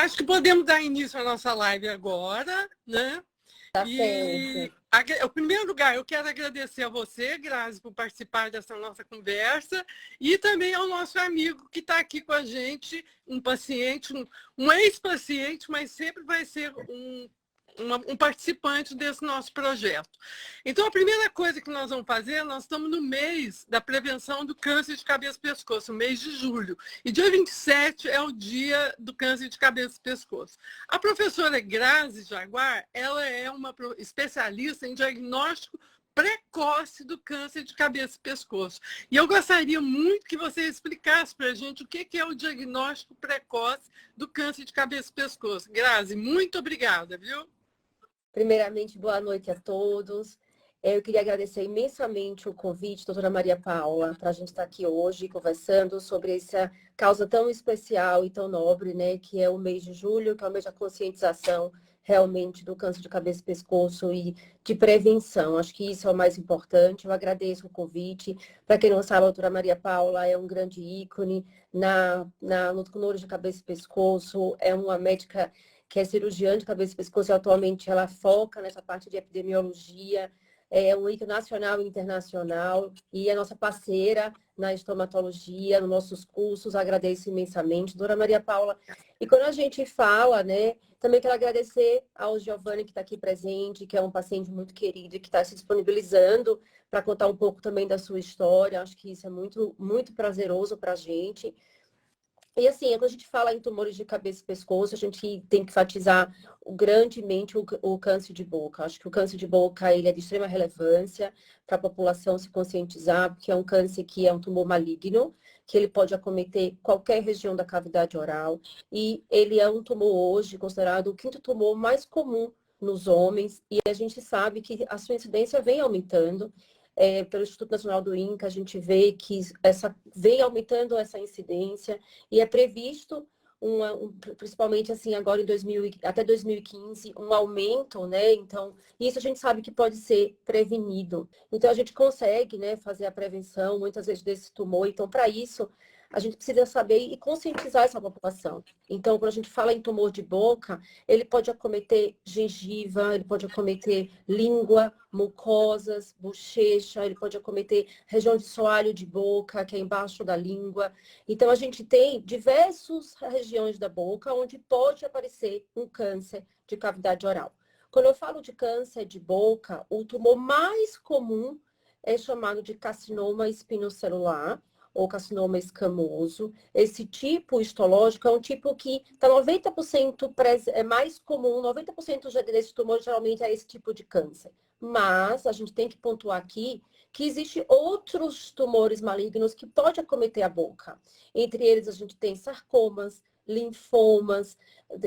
acho que podemos dar início à nossa live agora, né? Tá E, certo. em primeiro lugar, eu quero agradecer a você, Grazi, por participar dessa nossa conversa e também ao nosso amigo que está aqui com a gente, um paciente, um ex-paciente, mas sempre vai ser um participante desse nosso projeto. Então, a primeira coisa que nós vamos fazer, nós estamos no mês da prevenção do câncer de cabeça e pescoço, mês de julho. E dia 27 é o dia do câncer de cabeça e pescoço. A professora Grazi Jaguar, ela é uma especialista em diagnóstico precoce do câncer de cabeça e pescoço. E eu gostaria muito que você explicasse para a gente o que é o diagnóstico precoce do câncer de cabeça e pescoço. Grazi, muito obrigada, viu? Primeiramente, boa noite a todos. Eu queria agradecer imensamente o convite, doutora Maria Paula, para a gente estar aqui hoje conversando sobre essa causa tão especial e tão nobre, né, que é o mês de julho, que é o mês da conscientização realmente do câncer de cabeça e pescoço e de prevenção. Acho que isso é o mais importante. Eu agradeço o convite. Para quem não sabe, a doutora Maria Paula é um grande ícone no tumores de cabeça e pescoço, é uma médica que é cirurgiã de cabeça e pescoço, e atualmente ela foca nessa parte de epidemiologia, é um ícone nacional e internacional, e é nossa parceira na estomatologia, nos nossos cursos, agradeço imensamente, doutora Maria Paula. E quando a gente fala, né, também quero agradecer ao Giovanni, que está aqui presente, que é um paciente muito querido e que está se disponibilizando para contar um pouco também da sua história. Acho que isso é muito, muito prazeroso para a gente. E assim, quando a gente fala em tumores de cabeça e pescoço, a gente tem que enfatizar grandemente o câncer de boca. Acho que o câncer de boca ele é de extrema relevância para a população se conscientizar, porque é um câncer que é um tumor maligno, que ele pode acometer qualquer região da cavidade oral. E ele é um tumor hoje considerado o quinto tumor mais comum nos homens. E a gente sabe que a sua incidência vem aumentando. Pelo Instituto Nacional do INCA, a gente vê que vem aumentando essa incidência e é previsto, principalmente assim agora em até 2015, um aumento, né? Então, isso a gente sabe que pode ser prevenido. Então, a gente consegue, né, fazer a prevenção, muitas vezes, desse tumor. Então, para isso, a gente precisa saber e conscientizar essa população. Então, quando a gente fala em tumor de boca, ele pode acometer gengiva, ele pode acometer língua, mucosas, bochecha, ele pode acometer região de soalho de boca, que é embaixo da língua. Então, a gente tem diversas regiões da boca onde pode aparecer um câncer de cavidade oral. Quando eu falo de câncer de boca, o tumor mais comum é chamado de carcinoma espinocelular, ou carcinoma escamoso. Esse tipo histológico é um tipo que está 90% é mais comum, 90% desse tumor geralmente é esse tipo de câncer. Mas a gente tem que pontuar aqui que existem outros tumores malignos que podem acometer a boca. Entre eles, a gente tem sarcomas, linfomas,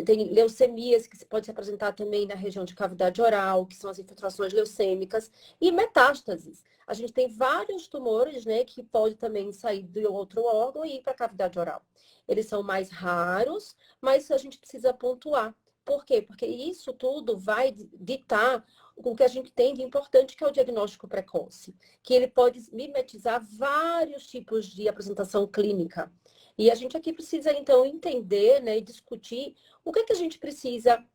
tem leucemias, que pode se apresentar também na região de cavidade oral, que são as infiltrações leucêmicas, e metástases. A gente tem vários tumores, né, que pode também sair de outro órgão e ir para a cavidade oral. Eles são mais raros, mas a gente precisa pontuar. Por quê? Porque isso tudo vai ditar o que a gente tem de importante, que é o diagnóstico precoce, que ele pode mimetizar vários tipos de apresentação clínica. E a gente aqui precisa, então, entender, né, e discutir o que a gente precisa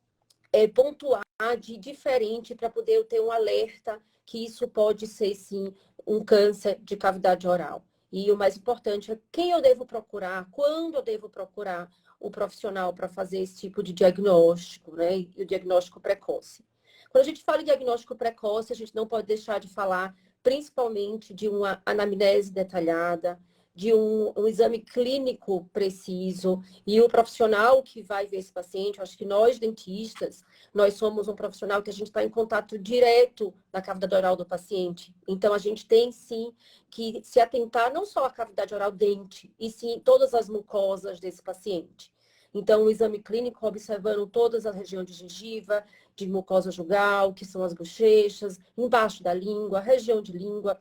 pontuar de diferente para poder ter um alerta que isso pode ser, sim, um câncer de cavidade oral. E o mais importante é quem eu devo procurar, quando eu devo procurar o profissional para fazer esse tipo de diagnóstico, né? E o diagnóstico precoce. Quando a gente fala em diagnóstico precoce, a gente não pode deixar de falar principalmente de uma anamnese detalhada, de um exame clínico preciso, e o profissional que vai ver esse paciente, eu acho que nós, dentistas, nós somos um profissional que a gente está em contato direto na cavidade oral do paciente. Então, a gente tem, sim, que se atentar não só à cavidade oral dente, e sim todas as mucosas desse paciente. Então, o exame clínico observando todas as regiões de gengiva, de mucosa jugal, que são as bochechas, embaixo da língua, região de língua.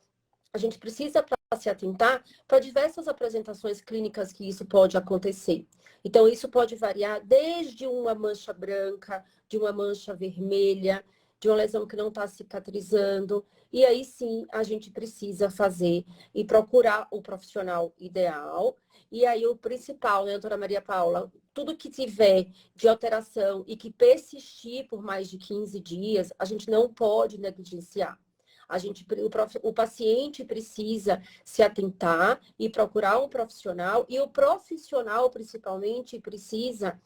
A gente precisa se atentar para diversas apresentações clínicas que isso pode acontecer. Então, isso pode variar desde uma mancha branca, de uma mancha vermelha, de uma lesão que não está cicatrizando. E aí sim, a gente precisa fazer e procurar o profissional ideal. E aí o principal, né, doutora Maria Paula, tudo que tiver de alteração e que persistir por mais de 15 dias, a gente não pode negligenciar. O paciente precisa se atentar e procurar um profissional, e o profissional, principalmente, precisa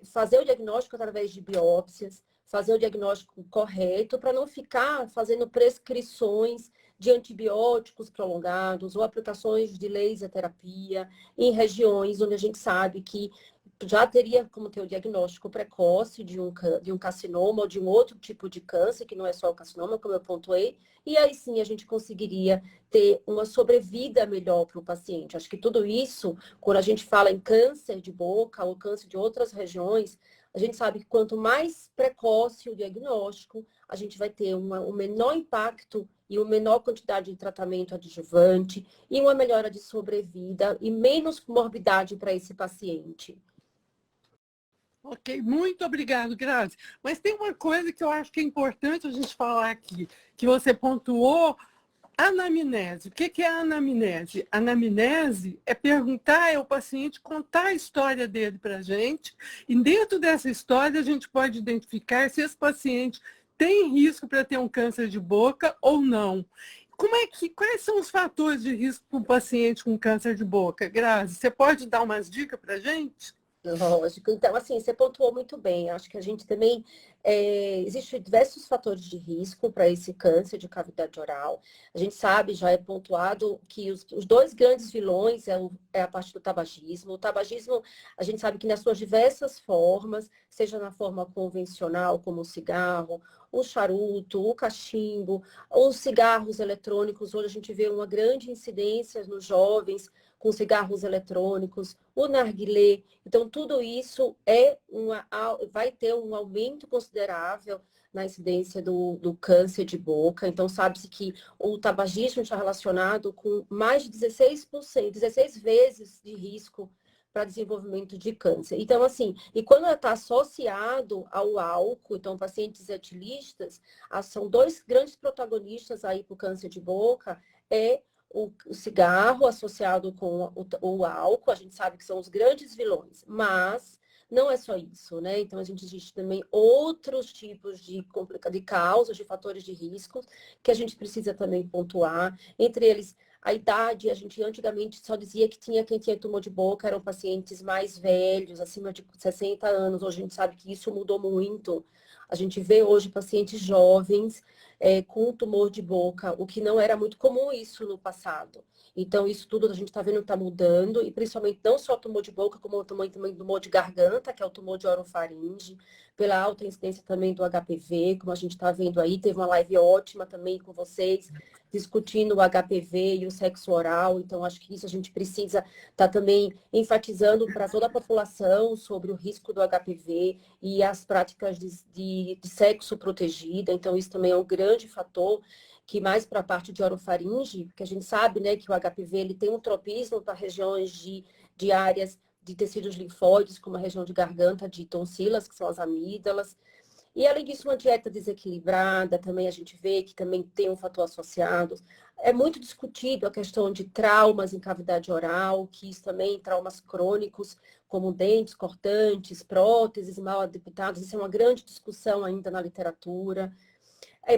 fazer o diagnóstico através de biópsias, fazer o diagnóstico correto, para não ficar fazendo prescrições de antibióticos prolongados ou aplicações de laser terapia em regiões onde a gente sabe que já teria como ter o diagnóstico precoce de um carcinoma ou de um outro tipo de câncer, que não é só o carcinoma, como eu pontuei, e aí sim a gente conseguiria ter uma sobrevida melhor para o paciente. Acho que tudo isso, quando a gente fala em câncer de boca ou câncer de outras regiões, a gente sabe que quanto mais precoce o diagnóstico, a gente vai ter um menor impacto e uma menor quantidade de tratamento adjuvante e uma melhora de sobrevida e menos morbidade para esse paciente. Ok, muito obrigado, Grazi. Mas tem uma coisa que eu acho que é importante a gente falar aqui, que você pontuou, anamnese. O que é a anamnese? A anamnese é perguntar ao paciente, contar a história dele para a gente, e dentro dessa história a gente pode identificar se esse paciente tem risco para ter um câncer de boca ou não. Quais são os fatores de risco para um paciente com câncer de boca? Grazi, você pode dar umas dicas para a gente? Lógico. Então, assim, você pontuou muito bem. Acho que a gente também... Existem diversos fatores de risco para esse câncer de cavidade oral. A gente sabe, já é pontuado, que os dois grandes vilões é a parte do tabagismo. O tabagismo, a gente sabe que nas suas diversas formas, seja na forma convencional, como o cigarro, o charuto, o cachimbo, os cigarros eletrônicos. Hoje a gente vê uma grande incidência nos jovens com cigarros eletrônicos, o narguilé. Então, tudo isso vai ter um aumento considerável na incidência do câncer de boca. Então, sabe-se que o tabagismo está relacionado com mais de 16%, 16 vezes de risco para desenvolvimento de câncer. Então, assim, e quando está associado ao álcool, então, pacientes etilistas, são dois grandes protagonistas aí para o câncer de boca, o cigarro associado com o álcool, a gente sabe que são os grandes vilões, mas não é só isso, né? Então, existe também outros tipos de causas, de fatores de risco, que a gente precisa também pontuar. Entre eles, a idade, a gente antigamente só dizia que quem tinha tumor de boca eram pacientes mais velhos, acima de 60 anos. Hoje a gente sabe que isso mudou muito. A gente vê hoje pacientes jovens com tumor de boca, o que não era muito comum isso no passado. Então, isso tudo a gente está vendo que está mudando, e principalmente não só tumor de boca, como também tumor de garganta, que é o tumor de orofaringe, pela alta incidência também do HPV, como a gente está vendo aí. Teve uma live ótima também com vocês, discutindo o HPV e o sexo oral. Então, acho que isso a gente precisa estar também enfatizando para toda a população sobre o risco do HPV e as práticas de sexo protegida. Então, isso também é um grande fator, que mais para a parte de orofaringe, porque a gente sabe, né, que o HPV ele tem um tropismo para regiões de áreas de tecidos linfóides, como a região de garganta, de tonsilas, que são as amígdalas. E, além disso, uma dieta desequilibrada, também a gente vê que também tem um fator associado. É muito discutido a questão de traumas em cavidade oral, que isso também, traumas crônicos, como dentes cortantes, próteses mal adaptadas, isso é uma grande discussão ainda na literatura.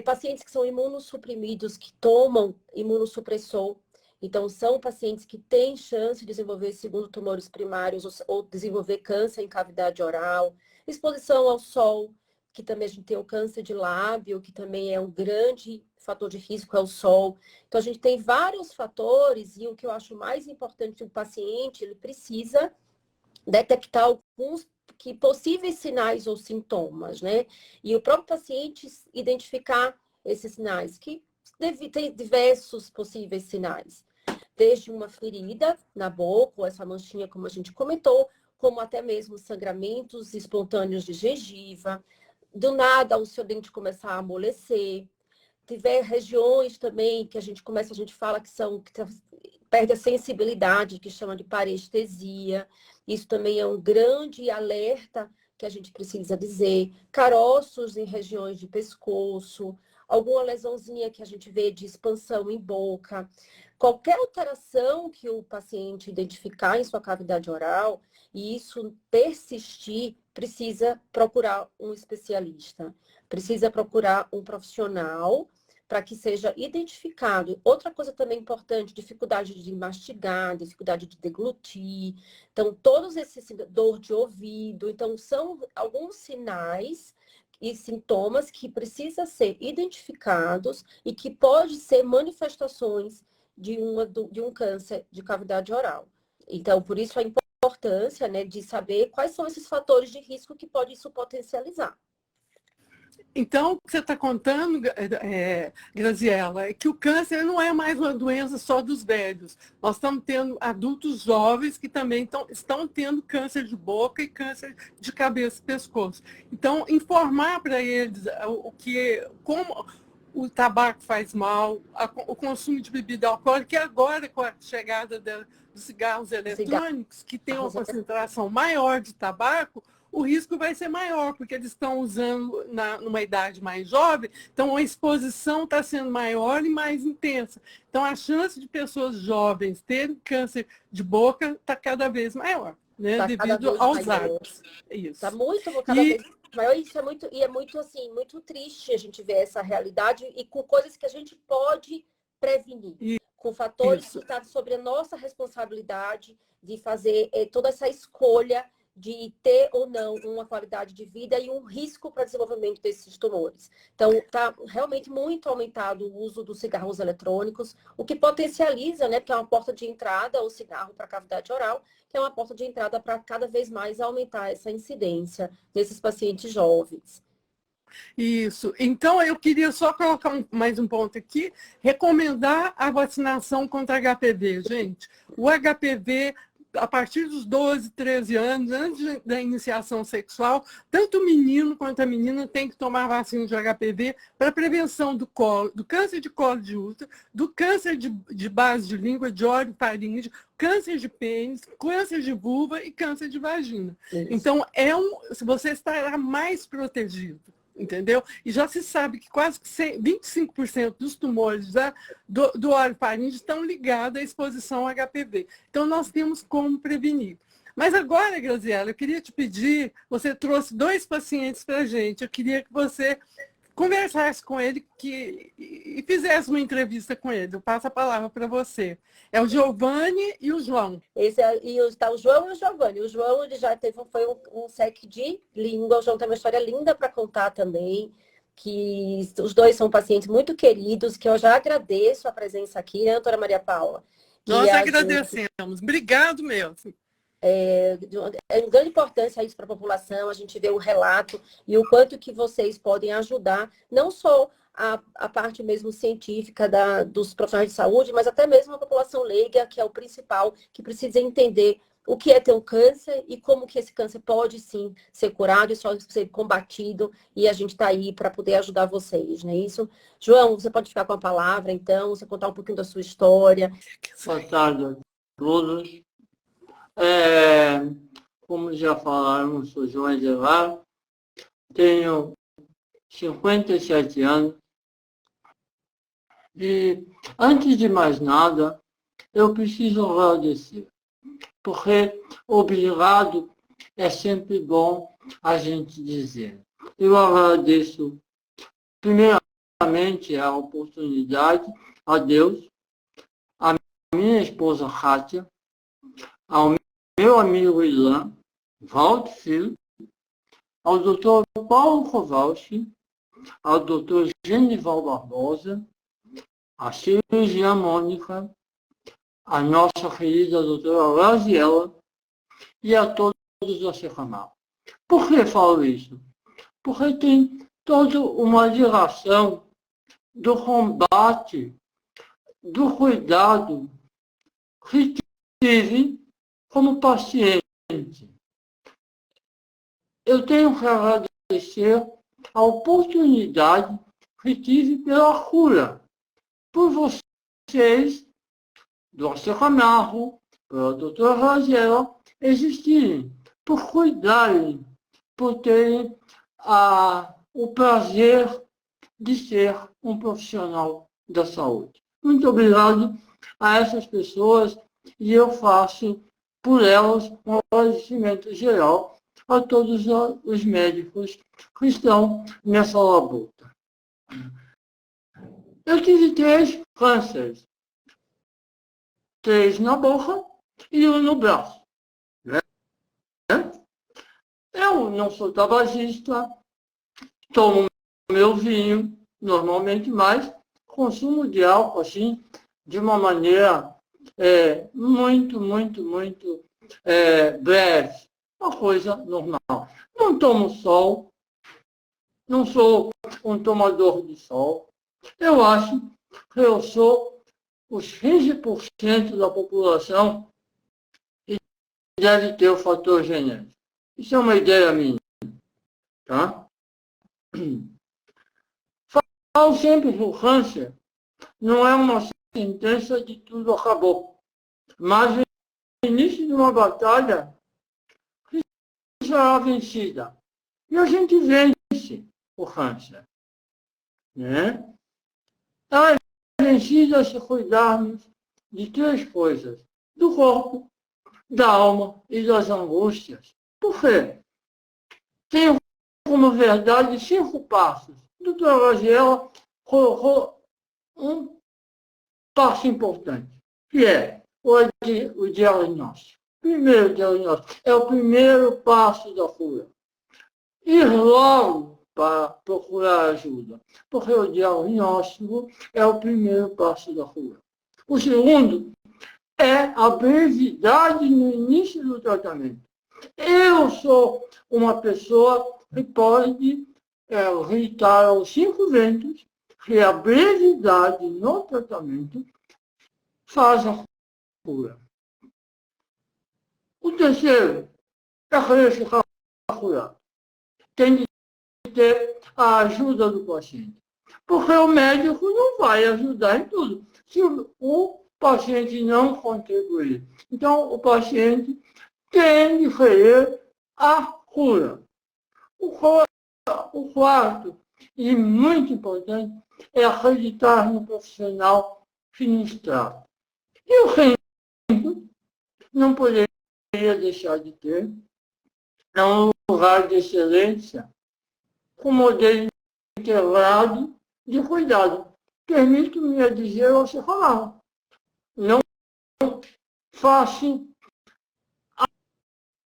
Pacientes que são imunossuprimidos, que tomam imunossupressor. Então, são pacientes que têm chance de desenvolver segundo tumores primários ou desenvolver câncer em cavidade oral. Exposição ao sol, que também a gente tem o câncer de lábio, que também é um grande fator de risco, é o sol. Então, a gente tem vários fatores, e o que eu acho mais importante, o paciente, ele precisa detectar alguns possíveis sinais ou sintomas, né? E o próprio paciente identificar esses sinais, que tem diversos possíveis sinais. Desde uma ferida na boca, ou essa manchinha, como a gente comentou, como até mesmo sangramentos espontâneos de gengiva. Do nada, o seu dente começar a amolecer. Tiver regiões também que a gente fala que perde a sensibilidade, que chama de parestesia. Isso também é um grande alerta que a gente precisa dizer. Caroços em regiões de pescoço, alguma lesãozinha que a gente vê de expansão em boca, qualquer alteração que o paciente identificar em sua cavidade oral e isso persistir, precisa procurar um especialista, precisa procurar um profissional para que seja identificado. Outra coisa também importante, dificuldade de mastigar, dificuldade de deglutir. Então, todos esses, dor de ouvido. Então, são alguns sinais e sintomas que precisam ser identificados e que pode ser manifestações de um câncer de cavidade oral. Então, por isso a importância, né, de saber quais são esses fatores de risco que pode isso potencializar. Então, o que você está contando, Graziela, é que o câncer não é mais uma doença só dos velhos. Nós estamos tendo adultos jovens que também estão tendo câncer de boca e câncer de cabeça e pescoço. Então, informar para eles como o tabaco faz mal, o consumo de bebida alcoólica, e agora com a chegada dos cigarros eletrônicos, que tem uma concentração maior de tabaco, o risco vai ser maior, porque eles estão usando numa idade mais jovem, então a exposição está sendo maior e mais intensa. Então a chance de pessoas jovens terem câncer de boca está cada vez maior, né? Devido aos hábitos. Está cada vez maior. Isso é muito assim, muito triste a gente ver essa realidade e com coisas que a gente pode prevenir. Com fatores que estão sobre a nossa responsabilidade de fazer toda essa escolha de ter ou não uma qualidade de vida e um risco para o desenvolvimento desses tumores. Então, está realmente muito aumentado o uso dos cigarros eletrônicos, o que potencializa, né, porque é uma porta de entrada, o cigarro para a cavidade oral, que é uma porta de entrada para cada vez mais aumentar essa incidência desses pacientes jovens. Isso. Então, eu queria só colocar mais um ponto aqui, recomendar a vacinação contra HPV, gente. O HPV, a partir dos 12, 13 anos, antes da iniciação sexual, tanto o menino quanto a menina tem que tomar vacina de HPV para prevenção do câncer de colo de útero, do câncer de base de língua, de orofaringe, câncer de pênis, câncer de vulva e câncer de vagina. Isso. Então, você estará mais protegido. Entendeu? E já se sabe que quase 25% dos tumores do orofaringe estão ligados à exposição ao HPV. Então, nós temos como prevenir. Mas agora, Graziela, eu queria te pedir, você trouxe 2 pacientes para a gente, eu queria que você conversasse com ele e fizesse uma entrevista com ele. Eu passo a palavra para você. É o Giovanni e o João. Está o João e o Giovanni. O João ele já foi um SEC de língua. O João tem uma história linda para contar também. Que os 2 são pacientes muito queridos, que eu já agradeço a presença aqui, né, doutora Maria Paula? Nós agradecemos. Obrigado mesmo. É de grande importância isso para a população, a gente vê o relato e o quanto que vocês podem ajudar, não só a parte mesmo científica dos profissionais de saúde, mas até mesmo a população leiga, que é o principal, que precisa entender o que é ter um câncer e como que esse câncer pode sim ser curado e só ser combatido, e a gente está aí para poder ajudar vocês, não é isso? João, você pode ficar com a palavra, então, você contar um pouquinho da sua história. Boa tarde a todos. Como já falaram, sou João Eduardo, tenho 57 anos e, antes de mais nada, eu preciso agradecer, porque obrigado é sempre bom a gente dizer. Eu agradeço, primeiramente, a oportunidade, a Deus, a minha esposa Kátia, ao meu amigo Ilan, Valdo Filho, ao doutor Paulo Kowalski, ao doutor Genival Barbosa, a cirurgiã Mônica, a nossa querida doutora Graziela e a todos da Secamar. Por que falo isso? Porque tem toda uma ligação do combate, do cuidado que tive como paciente. Eu tenho que agradecer a oportunidade que tive pela cura, por vocês, do Camargo, pela doutora Rosela, existirem, por cuidarem, por terem o prazer de ser um profissional da saúde. Muito obrigado a essas pessoas e eu faço por elas um agradecimento geral a todos os médicos que estão nessa labuta. Eu tive 3 cânceres, 3 na boca e 1 no braço. Né? Eu não sou tabagista, tomo meu vinho normalmente, mas consumo de álcool assim de uma maneira muito breve, uma coisa normal. Não tomo sol, não sou um tomador de sol. Eu acho que eu sou os 15% da população que deve ter o fator genético. Isso é uma ideia minha, tá? Falo sempre que o câncer não é uma sentença de tudo acabou, mas o início de uma batalha que será vencida. E a gente vence o câncer. Né? Ela é vencida se cuidarmos de 3 coisas: do corpo, da alma e das angústias. Por quê? Tenho como verdade 5 passos. O doutor Rogel colocou um passo importante, que é o diagnóstico. Primeiro diagnóstico é o primeiro passo da cura. Ir logo para procurar ajuda, porque o diagnóstico é o primeiro passo da cura. O segundo é a brevidade no início do tratamento. Eu sou uma pessoa que pode gritar aos 5 ventos que a brevidade no tratamento faz a cura. O terceiro é querer ficar curado. Tem de ter a ajuda do paciente. Porque o médico não vai ajudar em tudo se o paciente não contribuir. Então, o paciente tem de querer a cura. O quarto, e muito importante, é acreditar no profissional que nos trata. E o quinto, não poderia deixar de ter, é um lugar de excelência com modelo integrado de cuidado. Permito-me dizer ao seu falar, não faço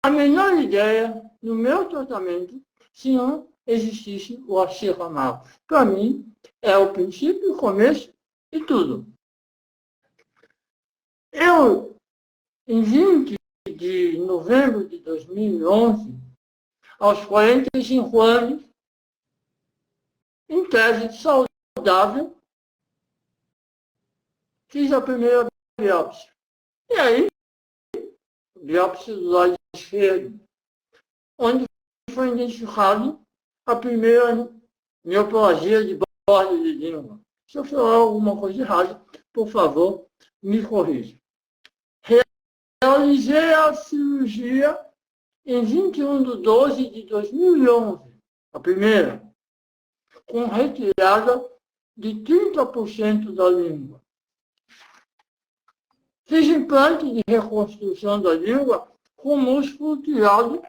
a menor ideia no meu tratamento se não existisse o Achille Ramal. Para mim, é o princípio, o começo e tudo. Eu, em 20 de novembro de 2011, aos 45 anos, em tese saudável, fiz a primeira biópsia. E aí, biópsia do lado esquerdo, onde foi identificado a primeira neoplasia de borda de língua. Se eu falar alguma coisa errada, por favor, me corrija. Realizei a cirurgia em 21 de 12 de 2011, a primeira, com retirada de 30% da língua. Fiz implante de reconstrução da língua com músculo tirado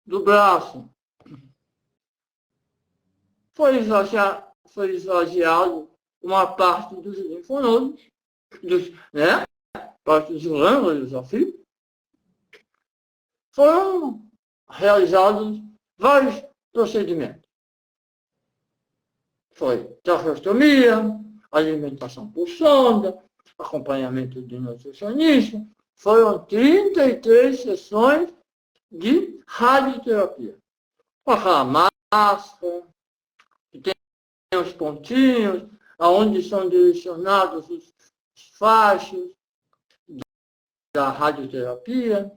do braço. Foi esvaziado uma parte dos linfonodos, parte dos glândulos, assim. Foram realizados vários procedimentos. Foi traqueostomia, alimentação por sonda, acompanhamento de nutricionista. Foram 33 sessões de radioterapia. Com aquela máscara, que tem os pontinhos, aonde são direcionados os fachos da radioterapia.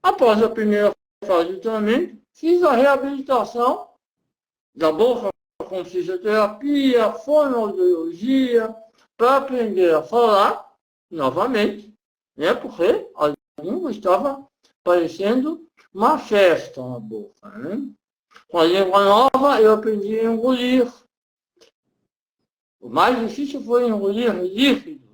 Após a primeira fase do tratamento, fiz a reabilitação da boca com fisioterapia, fonoaudiologia, para aprender a falar novamente, né? Porque a língua estava parecendo uma festa na boca. Né? Com a língua nova, eu aprendi a engolir O mais difícil foi engolir líquido,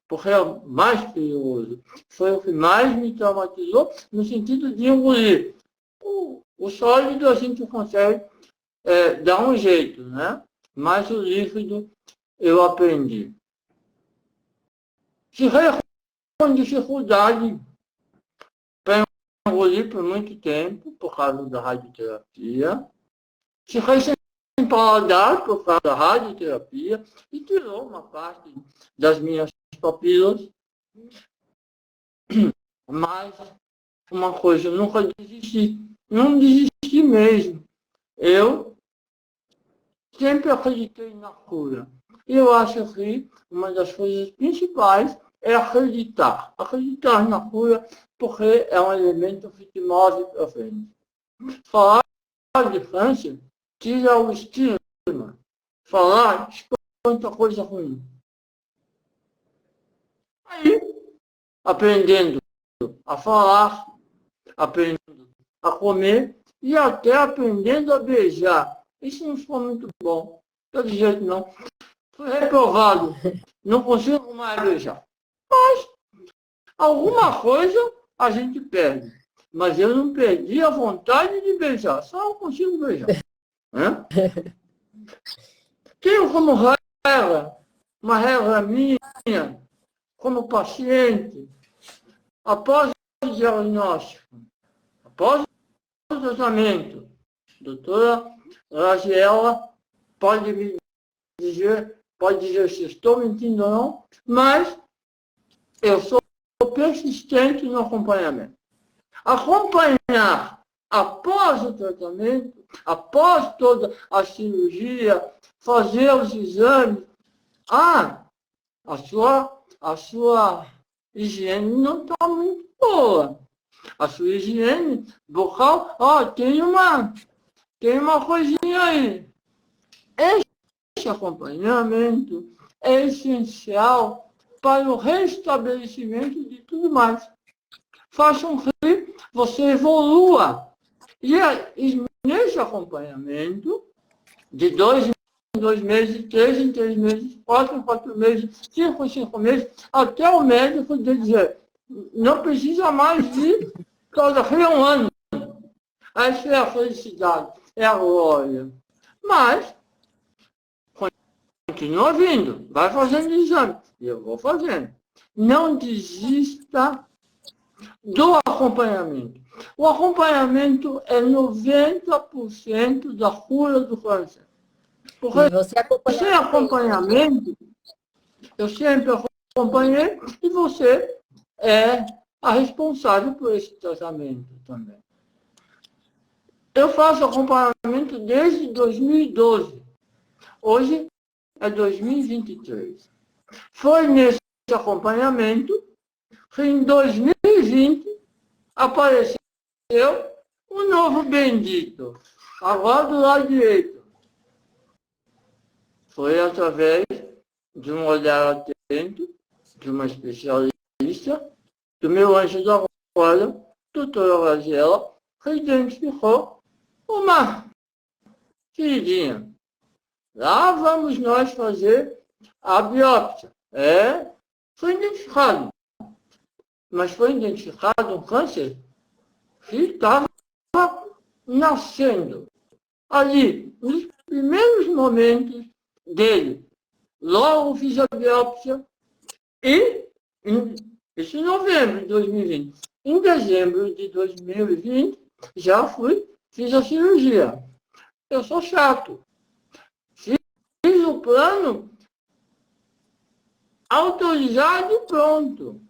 porque é o mais perigoso. Foi o que mais me traumatizou, no sentido de engolir. O sólido a gente consegue dar um jeito, né? Mas o líquido eu aprendi. Fiquei com dificuldade para engolir por muito tempo, por causa da radioterapia. Fiquei sem paladar por causa da radioterapia e tirou uma parte das minhas papilas. Mas uma coisa, eu nunca desisti. Não desisti mesmo. Eu sempre acreditei na cura. Eu acho que uma das coisas principais é acreditar. Acreditar na cura, porque é um elemento que te move para frente. Falar de câncer tira o estigma. Falar espanta coisa ruim. Aí, aprendendo a falar, aprendendo a comer e até aprendendo a beijar. Isso não foi muito bom. De jeito não. Fui reprovado. Não consigo mais beijar. Mas alguma coisa a gente perde. Mas eu não perdi a vontade de beijar. Só não consigo beijar. Né? Tenho como regra, uma regra minha, como paciente, após o diagnóstico, após o tratamento, doutora Raziela pode me dizer, se estou mentindo ou não, mas eu sou persistente no acompanhamento. Acompanhar após o tratamento, após toda a cirurgia, fazer os exames. A sua higiene não está muito boa. A sua higiene bucal, tem uma coisinha aí. Esse acompanhamento é essencial para o restabelecimento de tudo mais. Faça com que você evolua. E nesse acompanhamento, de 2 em 2 meses, 3 em 3 meses, 4 em 4 meses, 5 em 5 meses, até o médico dizer, não precisa mais ir cada 1 ano. Essa é a felicidade, é a glória. Mas, continua vindo, vai fazendo exame. E eu vou fazendo. Não desista do acompanhamento. O acompanhamento é 90% da cura do câncer. Porque sem acompanhamento, eu sempre acompanhei e você é a responsável por esse tratamento também. Eu faço acompanhamento desde 2012. Hoje é 2023. Foi nesse acompanhamento que em 2020 apareceu o novo bendito, agora do lado direito. Foi através de um olhar atento, de uma especialista, do meu anjo da guarda, doutora Raziela, que identificou uma queridinha. Lá vamos nós fazer a biópsia. Foi identificado. Mas foi identificado um câncer que estava nascendo. Ali, nos primeiros momentos dele. Logo fiz a biópsia e, isso em novembro de 2020. Em dezembro de 2020, já fiz a cirurgia. Eu sou chato. Fiz o plano autorizado e pronto.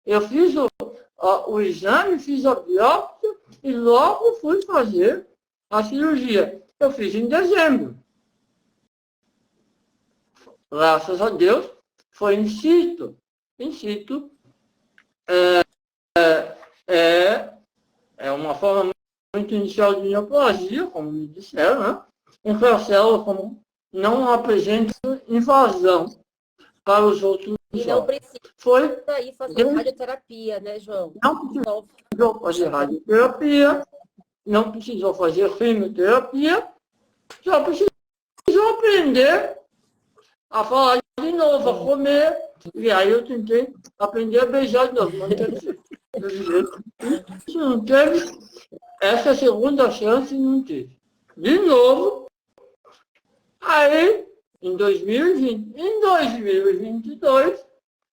Eu fiz o exame, fiz a biópsia e logo fui fazer a cirurgia. Eu fiz em dezembro. Graças a Deus, foi in situ. In situ é uma forma muito inicial de neoplasia, como me disseram, né? Em que a célula não apresenta invasão para os outros. E não precisa ir fazer radioterapia, né, João? Não precisou fazer radioterapia, não precisou fazer quimioterapia, só precisou aprender a falar de novo, a comer. E aí eu tentei aprender a beijar de novo. Não teve jeito. Isso não teve. Essa segunda chance não teve. De novo. Aí, em 2020, em 2022,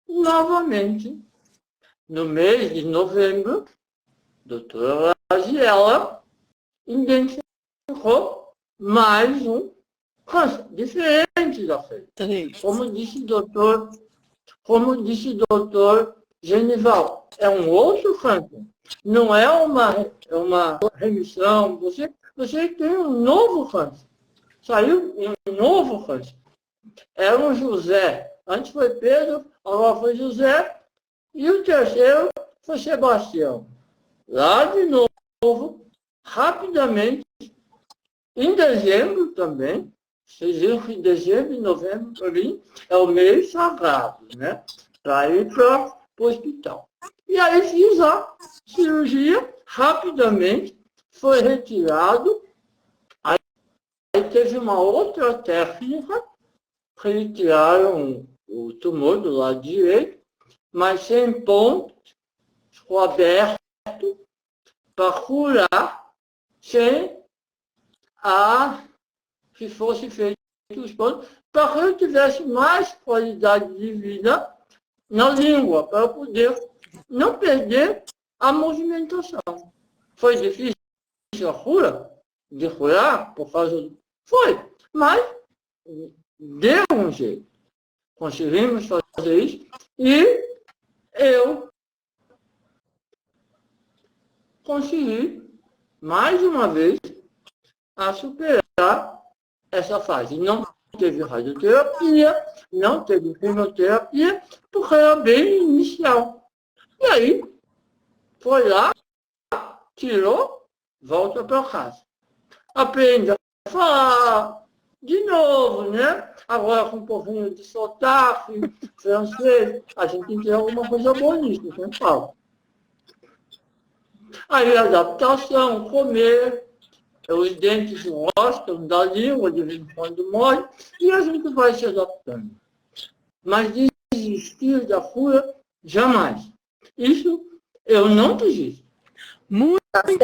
novamente, no mês de novembro, a doutora Lagiela identificou mais um câncer, diferente da febre. Como disse o doutor Genival, é um outro câncer. Não é uma remissão. Você tem um novo câncer. Saiu um novo câncer. Era um José. Antes foi Pedro, agora foi José. E o terceiro foi Sebastião. Lá de novo, rapidamente, em dezembro também. Vocês viram que dezembro e novembro, para mim, é o mês sagrado, né? Para ir para o hospital. E aí fiz a cirurgia, rapidamente, foi retirado. Aí teve uma outra técnica, retiraram o tumor do lado direito, mas sem pontos, ficou aberto para curar, sem que fosse feito os pontos, para que eu tivesse mais qualidade de vida na língua, para eu poder não perder a movimentação. Foi difícil a cura, de curar, por causa do... Foi, mas deu um jeito. Conseguimos fazer isso e eu consegui, mais uma vez, a superar essa fase. Não teve radioterapia, não teve quimioterapia, porque era bem inicial. E aí, foi lá, tirou, volta para casa. Aprende a falar de novo, né? Agora com um pouquinho de sotaque, francês, a gente tem que ter alguma coisa boa nisso, não fala. Aí, adaptação, comer, os dentes gostam da língua, de vez em quando morre, e a gente vai se adaptando. Mas desistir da cura, jamais. Isso eu não desisto. Muito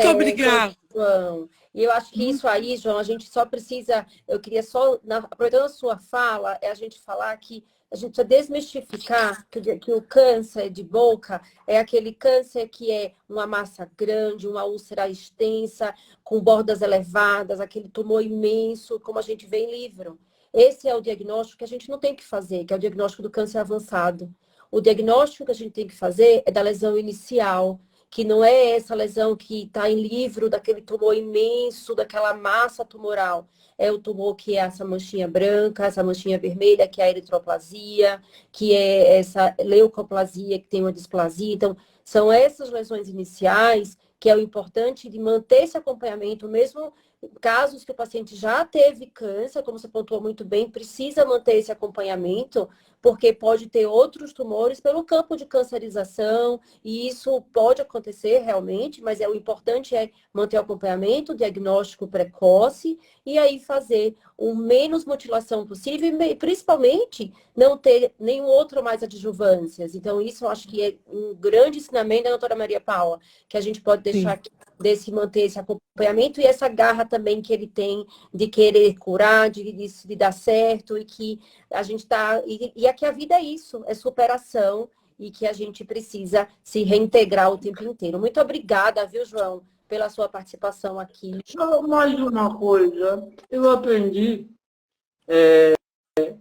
obrigada. João. E eu acho que isso aí, João, a gente só precisa, eu queria só, aproveitando a sua fala, é a gente falar que a gente precisa desmistificar que o câncer de boca é aquele câncer que é uma massa grande, uma úlcera extensa, com bordas elevadas, aquele tumor imenso, como a gente vê em livro. Esse é o diagnóstico que a gente não tem que fazer, que é o diagnóstico do câncer avançado. O diagnóstico que a gente tem que fazer é da lesão inicial, que não é essa lesão que está em livro, daquele tumor imenso, daquela massa tumoral. É o tumor que é essa manchinha branca, essa manchinha vermelha, que é a eritroplasia, que é essa leucoplasia, que tem uma displasia. Então, são essas lesões iniciais que é o importante de manter esse acompanhamento, mesmo casos que o paciente já teve câncer, como você pontuou muito bem, precisa manter esse acompanhamento, porque pode ter outros tumores pelo campo de cancerização, e isso pode acontecer realmente, mas o importante é manter o acompanhamento, o diagnóstico precoce, e aí fazer o menos mutilação possível, e principalmente não ter nenhum outro mais adjuvâncias. Então, isso eu acho que é um grande ensinamento da doutora Maria Paula, que a gente pode deixar aqui, desse manter esse acompanhamento e essa garra também que ele tem de querer curar, de dar certo, e que a gente está... E aqui a vida é isso, é superação, e que a gente precisa se reintegrar o tempo inteiro. Muito obrigada, viu, João, pela sua participação aqui. Só mais uma coisa, eu aprendi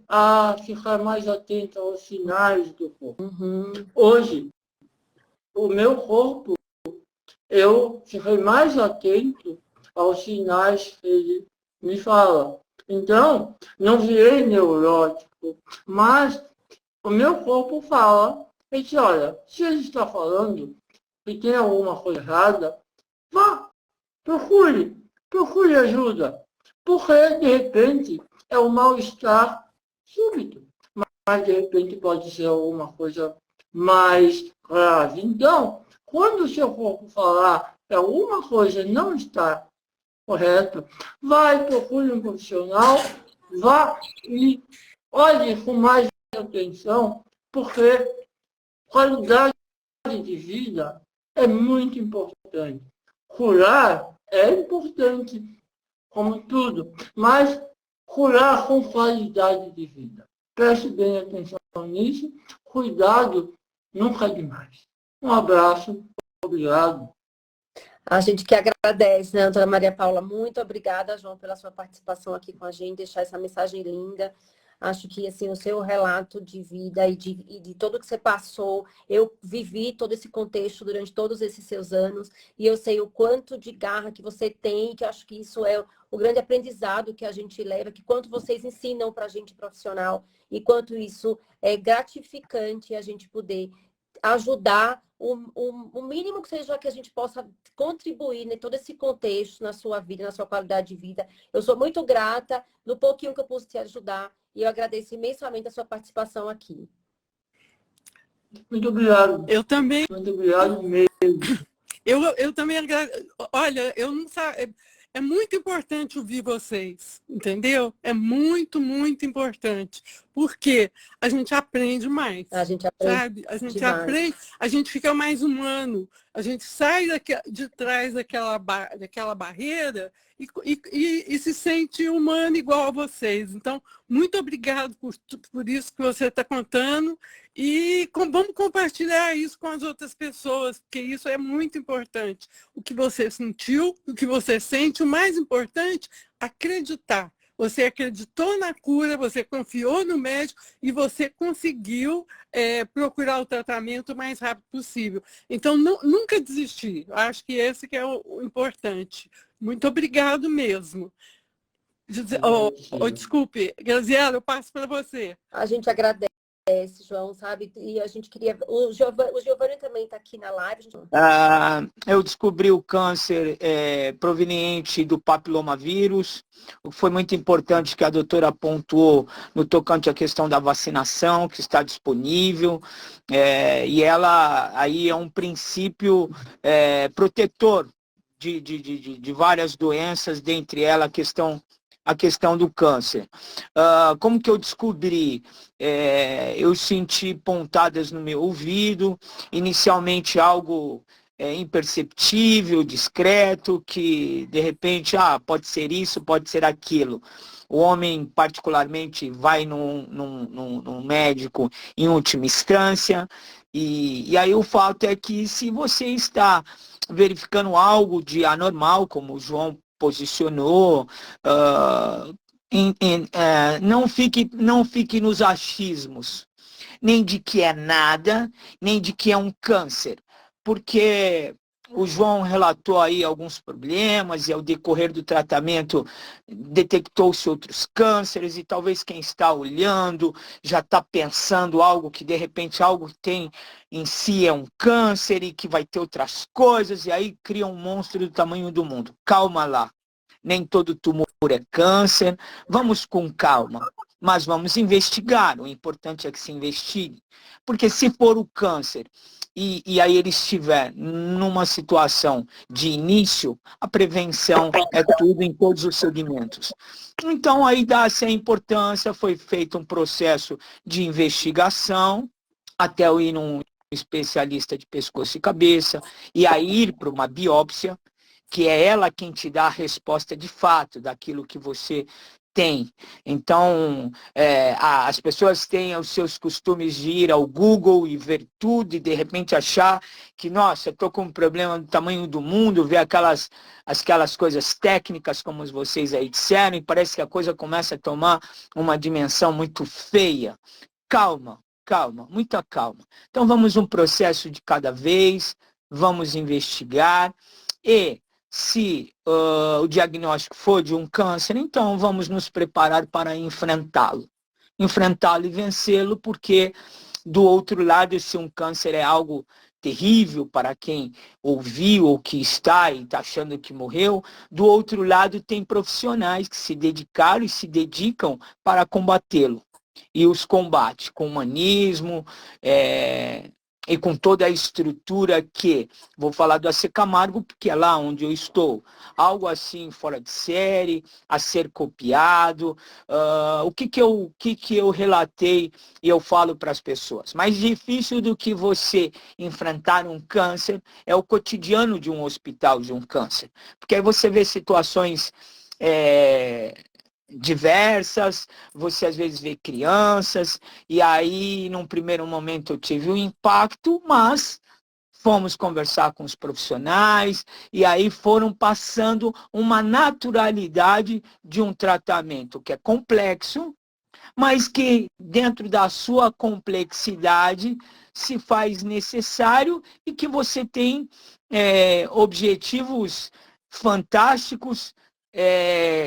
a ficar mais atento aos sinais do corpo. Hoje, o meu corpo, eu fiquei mais atento aos sinais que ele me fala. Então, não virei neurótico, mas o meu corpo fala, ele diz, olha, se ele está falando que tem alguma coisa errada, vá, procure ajuda, porque de repente é um mal-estar súbito, mas de repente pode ser alguma coisa mais grave. Então, quando o seu corpo falar que alguma coisa não está correta, procure um profissional, vá e olhe com mais atenção, porque qualidade de vida é muito importante. Curar é importante, como tudo, mas curar com qualidade de vida. Preste bem atenção nisso, cuidado nunca é demais. Um abraço, obrigado. A gente que agradece, né, doutora Maria Paula? Muito obrigada, João, pela sua participação aqui com a gente, deixar essa mensagem linda. Acho que assim, o seu relato de vida e de tudo que você passou, eu vivi todo esse contexto durante todos esses seus anos, e eu sei o quanto de garra que você tem, que eu acho que isso é o grande aprendizado que a gente leva, que quanto vocês ensinam para a gente profissional, e quanto isso é gratificante a gente poder ajudar o mínimo que seja que a gente possa contribuir em todo esse contexto, na sua vida, na sua qualidade de vida. Eu sou muito grata no pouquinho que eu pude te ajudar e eu agradeço imensamente a sua participação aqui. Muito obrigado. Eu também. Muito obrigado mesmo. Eu também agradeço. Olha, eu não sei. É muito importante ouvir vocês, entendeu? É muito, muito importante. Porque a gente aprende mais. A gente aprende, sabe? A gente demais. aprende, a gente fica mais humano. A gente sai de trás daquela barreira e se sente humano igual a vocês. Então, muito obrigado por isso que você está contando. E vamos compartilhar isso com as outras pessoas, porque isso é muito importante. O que você sentiu, o que você sente, o mais importante, acreditar. Você acreditou na cura, você confiou no médico e você conseguiu procurar o tratamento o mais rápido possível. Então, nunca desistir. Acho que esse que é o importante. Muito obrigado mesmo. Desculpe, Graziela, eu passo para você. A gente agradece, João, sabe? E a gente queria... O Giovanni também está aqui na live. Eu descobri o câncer proveniente do papilomavírus. Foi muito importante que a doutora pontuou no tocante à questão da vacinação, que está disponível. E ela aí é um princípio protetor de várias doenças, dentre elas a questão do câncer. Como que eu descobri? Eu senti pontadas no meu ouvido, inicialmente algo imperceptível, discreto, que de repente, pode ser isso, pode ser aquilo. O homem, particularmente, vai num médico em última instância, e aí o fato é que se você está verificando algo de anormal, como o João posicionou, não fique nos achismos, nem de que é nada, nem de que é um câncer, porque o João relatou aí alguns problemas e ao decorrer do tratamento detectou-se outros cânceres e talvez quem está olhando já está pensando algo que de repente algo que tem em si é um câncer e que vai ter outras coisas e aí cria um monstro do tamanho do mundo. Calma lá, nem todo tumor é câncer, vamos com calma, mas vamos investigar, o importante é que se investigue, porque se for o câncer e aí ele estiver numa situação de início, a prevenção é tudo em todos os segmentos. Então, aí dá-se a importância, foi feito um processo de investigação, até eu ir num especialista de pescoço e cabeça, e aí ir para uma biópsia, que é ela quem te dá a resposta de fato daquilo que você tem. Então, as pessoas têm os seus costumes de ir ao Google e ver tudo e de repente achar que, nossa, eu estou com um problema do tamanho do mundo, ver aquelas coisas técnicas, como vocês aí disseram, e parece que a coisa começa a tomar uma dimensão muito feia. Calma, calma, muita calma. Então, vamos um processo de cada vez, vamos investigar e se o diagnóstico for de um câncer, então vamos nos preparar para enfrentá-lo. Enfrentá-lo e vencê-lo, porque do outro lado, se um câncer é algo terrível para quem ouviu ou que está e está achando que morreu, do outro lado tem profissionais que se dedicaram e se dedicam para combatê-lo. E os combate com humanismo, e com toda a estrutura que, vou falar do AC Camargo, porque é lá onde eu estou, algo assim fora de série, a ser copiado, o que eu relatei e eu falo para as pessoas. Mais difícil do que você enfrentar um câncer é o cotidiano de um hospital de um câncer, porque aí você vê situações diversas, você às vezes vê crianças, e aí num primeiro momento eu tive um impacto, mas fomos conversar com os profissionais, e aí foram passando uma naturalidade de um tratamento que é complexo, mas que dentro da sua complexidade se faz necessário e que você tem objetivos fantásticos,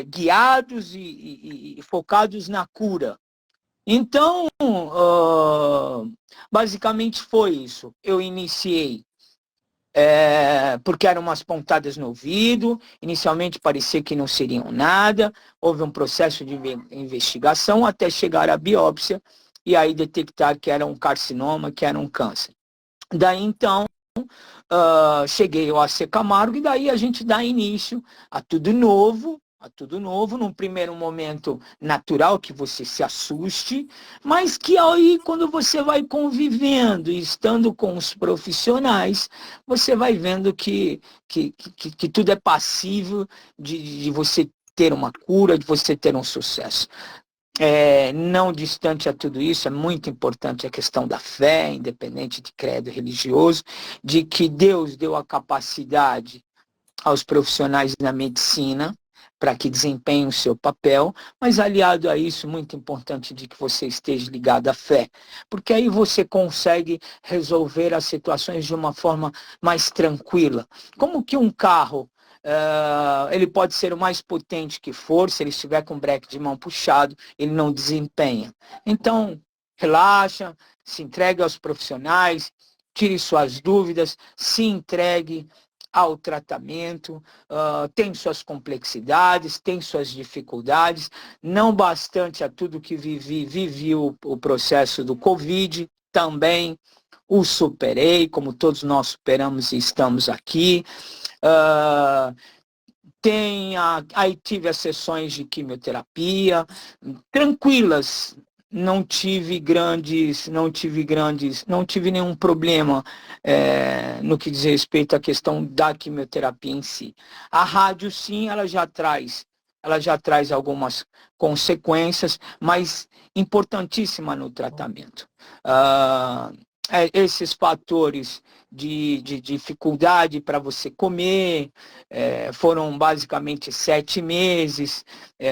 guiados e focados na cura. Então, basicamente foi isso. Eu iniciei porque eram umas pontadas no ouvido, inicialmente parecia que não seriam nada, houve um processo de investigação até chegar à biópsia e aí detectar que era um carcinoma, que era um câncer. Daí então, cheguei ao AC Camargo e daí a gente dá início a tudo novo, num primeiro momento natural, que você se assuste, mas que aí quando você vai convivendo e estando com os profissionais, você vai vendo que tudo é passível de você ter uma cura, de você ter um sucesso. Não distante a tudo isso, é muito importante a questão da fé, independente de credo religioso, de que Deus deu a capacidade aos profissionais da medicina para que desempenhem o seu papel, mas aliado a isso, muito importante de que você esteja ligado à fé, porque aí você consegue resolver as situações de uma forma mais tranquila. Como que um carro, ele pode ser o mais potente que for, se ele estiver com o breque de mão puxado, ele não desempenha. Então, relaxa, se entregue aos profissionais, tire suas dúvidas, se entregue ao tratamento, tem suas complexidades, tem suas dificuldades, não bastante a tudo que vivi o processo do Covid, também o superei, como todos nós superamos e estamos aqui. Aí tive as sessões de quimioterapia, tranquilas, não tive nenhum problema no que diz respeito à questão da quimioterapia em si. A rádio, sim, ela já traz algumas consequências, mas importantíssima no tratamento. Esses fatores de dificuldade para você comer, foram basicamente 7 meses,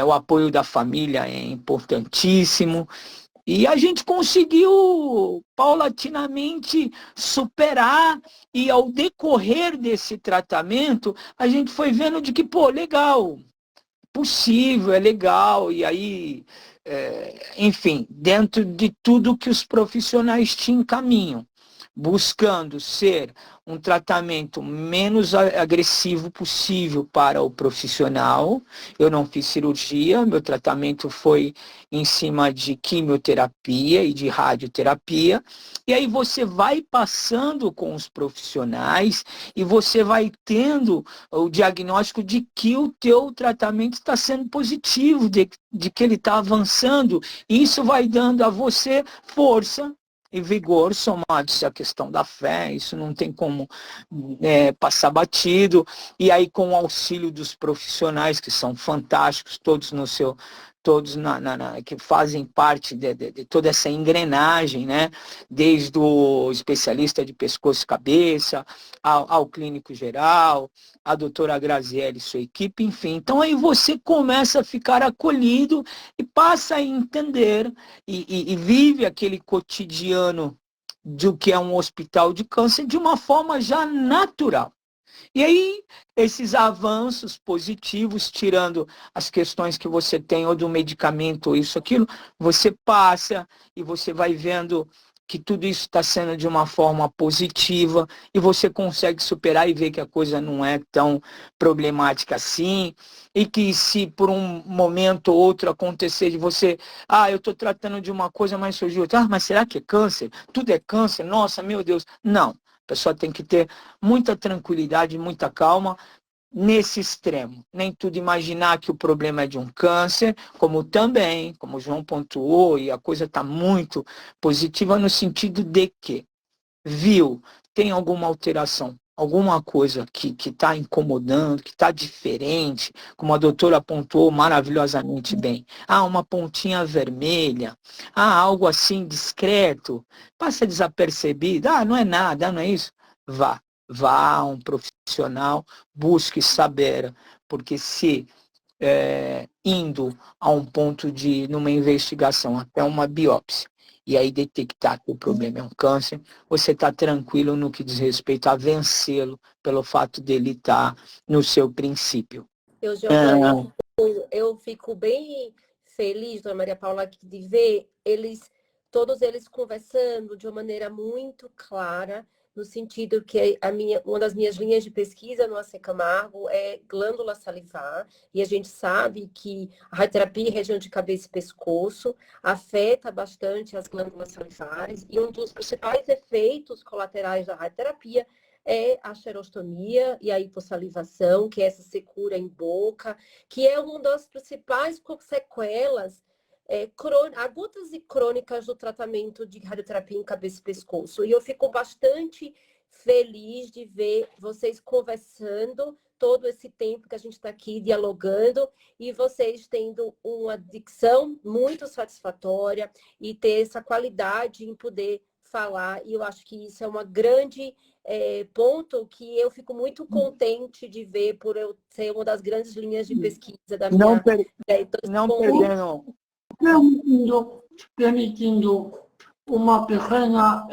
o apoio da família é importantíssimo, e a gente conseguiu paulatinamente superar, e ao decorrer desse tratamento, a gente foi vendo de que, legal, possível, é legal, e aí, enfim, dentro de tudo que os profissionais te encaminham, buscando ser um tratamento menos agressivo possível para o profissional. Eu não fiz cirurgia, meu tratamento foi em cima de quimioterapia e de radioterapia. E aí você vai passando com os profissionais e você vai tendo o diagnóstico de que o teu tratamento está sendo positivo, de que ele está avançando. E isso vai dando a você força e vigor, somados à questão da fé, isso não tem como passar batido, e aí com o auxílio dos profissionais, que são fantásticos, todos que fazem parte de toda essa engrenagem, né? Desde o especialista de pescoço e cabeça, ao clínico geral, a doutora Graziele e sua equipe, enfim. Então aí você começa a ficar acolhido e passa a entender e vive aquele cotidiano do que é um hospital de câncer de uma forma já natural. E aí, esses avanços positivos, tirando as questões que você tem, ou do medicamento, ou isso, aquilo, você passa e você vai vendo que tudo isso está sendo de uma forma positiva e você consegue superar e ver que a coisa não é tão problemática assim, e que se por um momento ou outro acontecer de você, eu estou tratando de uma coisa, mas surgiu outra, mas será que é câncer? Tudo é câncer? Nossa, meu Deus. Não, a pessoa tem que ter muita tranquilidade, muita calma, nesse extremo. Nem tudo imaginar que o problema é de um câncer, como também, como o João pontuou, e a coisa está muito positiva no sentido de que, viu, tem alguma alteração, alguma coisa que está incomodando, que está diferente, como a doutora apontou maravilhosamente bem. Uma pontinha vermelha, algo assim discreto, passa desapercebido, não é nada, não é isso? Vá a um profissional, busque saber, porque se indo a um ponto de, numa investigação, até uma biópsia, e aí detectar que o problema é um câncer, você está tranquilo no que diz respeito a vencê-lo, pelo fato dele estar no seu princípio. Giovanni, eu fico bem feliz, dona Maria Paula, de ver todos eles conversando de uma maneira muito clara, no sentido que uma das minhas linhas de pesquisa no AC Camargo é glândula salivar, e a gente sabe que a radioterapia em região de cabeça e pescoço afeta bastante as glândulas salivares, e um dos principais efeitos colaterais da radioterapia é a xerostomia e a hipossalivação, que é essa secura em boca, que é uma das principais sequelas agudas e crônicas do tratamento de radioterapia em cabeça e pescoço. E eu fico bastante feliz de ver vocês conversando todo esse tempo que a gente está aqui dialogando e vocês tendo uma dicção muito satisfatória e ter essa qualidade em poder falar. E eu acho que isso é uma grande ponto que eu fico muito contente de ver por eu ser uma das grandes linhas de pesquisa da minha... Não perdendo... Permitindo uma pequena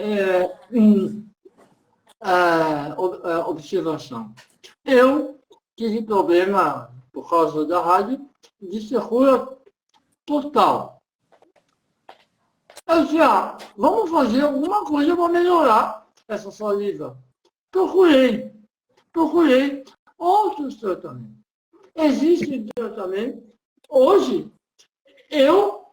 observação. Eu tive problema, por causa da rádio, de secura total. Eu disse, vamos fazer alguma coisa para melhorar essa saliva. Procurei outros tratamentos. Existe tratamento. Hoje, eu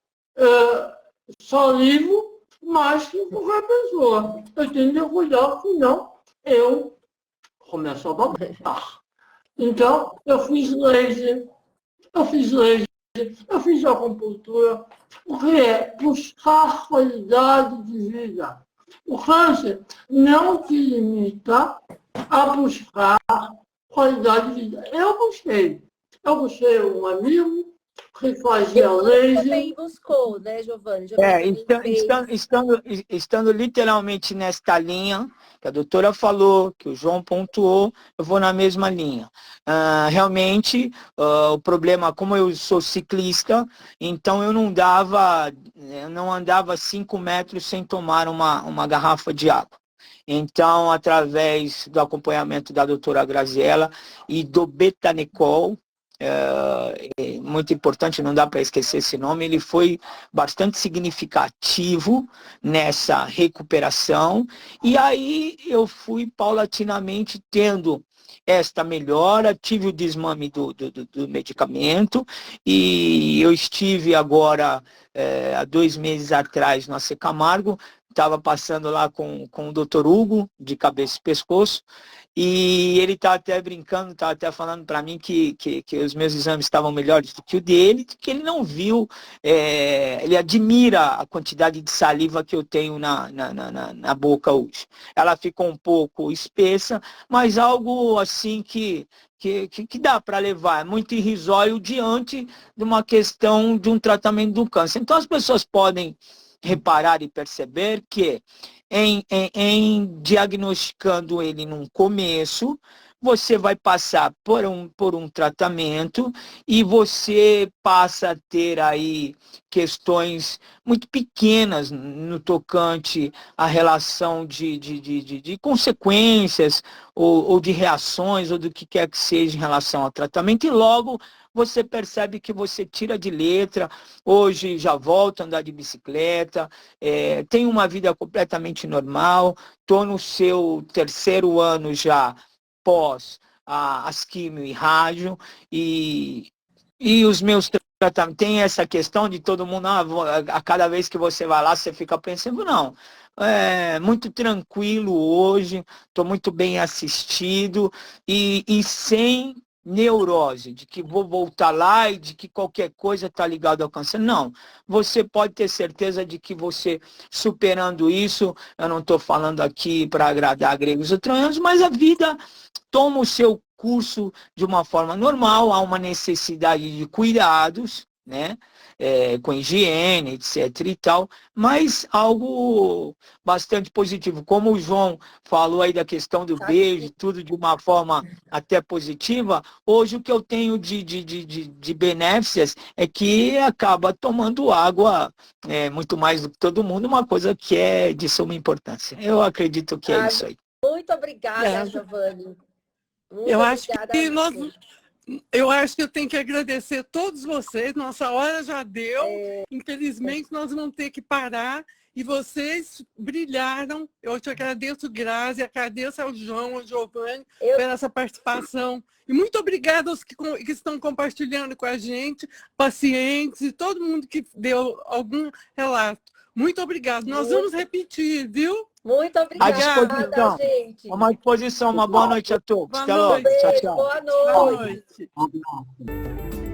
salivo mais que qualquer pessoa. Eu tenho que cuidar, senão eu começo a babar. Então, eu fiz laser, eu fiz acupuntura, porque é buscar qualidade de vida. O câncer não te limita a buscar qualidade de vida. Eu busquei um amigo que fazia laser. Também buscou, né, Giovanni? Estando literalmente nesta linha, que a doutora falou, que o João pontuou, eu vou na mesma linha. Realmente, o problema, como eu sou ciclista, então eu não andava 5 metros sem tomar uma garrafa de água. Então, através do acompanhamento da doutora Graziella e do Betanicol, muito importante, não dá para esquecer esse nome, ele foi bastante significativo nessa recuperação, e aí eu fui paulatinamente tendo esta melhora, tive o desmame do medicamento, e eu estive agora, há 2 meses atrás, no AC Camargo, estava passando lá com o Dr. Hugo, de cabeça e pescoço, e ele está até brincando, está até falando para mim que os meus exames estavam melhores do que o dele, que ele não viu, ele admira a quantidade de saliva que eu tenho na boca hoje. Ela ficou um pouco espessa, mas algo assim que dá para levar, é muito irrisório diante de uma questão de um tratamento do câncer. Então as pessoas podem reparar e perceber que em diagnosticando ele num começo, você vai passar por um tratamento e você passa a ter aí questões muito pequenas no tocante à relação de consequências ou de reações ou do que quer que seja em relação ao tratamento e logo você percebe que você tira de letra, hoje já volta a andar de bicicleta, tem uma vida completamente normal, estou no seu 3º ano já pós as quimio e rádio, e os meus tratamentos, tem essa questão de todo mundo, a cada vez que você vai lá, você fica pensando, não, muito tranquilo hoje, estou muito bem assistido e sem neurose, de que vou voltar lá e de que qualquer coisa está ligado ao câncer. Não, você pode ter certeza de que você superando isso, eu não estou falando aqui para agradar gregos ou troianos, mas a vida toma o seu curso de uma forma normal, há uma necessidade de cuidados, né? Com higiene, etc. e tal, mas algo bastante positivo. Como o João falou aí da questão do beijo, tudo de uma forma até positiva, hoje o que eu tenho de benéficas é que acaba tomando água muito mais do que todo mundo, uma coisa que é de suma importância. Eu acredito que é isso aí. Muito obrigada, Giovanni. Eu acho que eu tenho que agradecer a todos vocês. Nossa hora já deu. Infelizmente, nós vamos ter que parar. E vocês brilharam. Eu te agradeço, Grazi, agradeço ao João, ao Giovanni, por essa participação. E muito obrigada aos que estão compartilhando com a gente, pacientes e todo mundo que deu algum relato. Muito obrigado. Nós vamos repetir, viu? Muito obrigada, gente. Uma disposição, uma boa noite a todos. Boa Até logo. noite. Tchau, tchau. Boa noite. Boa noite.